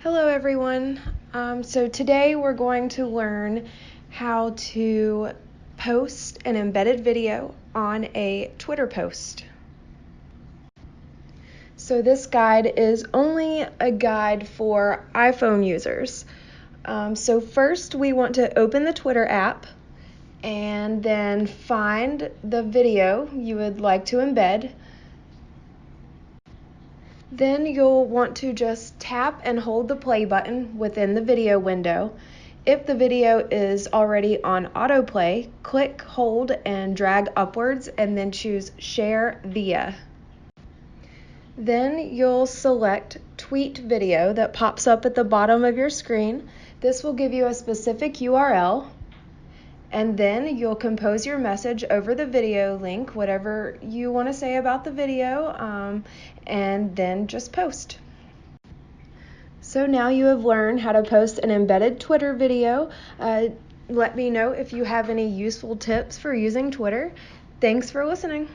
Hello everyone. So today we're going to learn how to post an embedded video on a Twitter post. So this guide is only a guide for iPhone users. So first we want to open the Twitter app and then find the video you would like to embed. Then you'll want to just tap and hold the play button within the video window. If the video is already on autoplay, click, hold, and drag upwards and then choose Share Via. Then you'll select Tweet Video that pops up at the bottom of your screen. This will give you a specific URL. And then you'll compose your message over the video link, whatever you want to say about the video, and then just post. So now you have learned how to post an embedded Twitter video. Let me know if you have any useful tips for using Twitter. Thanks for listening.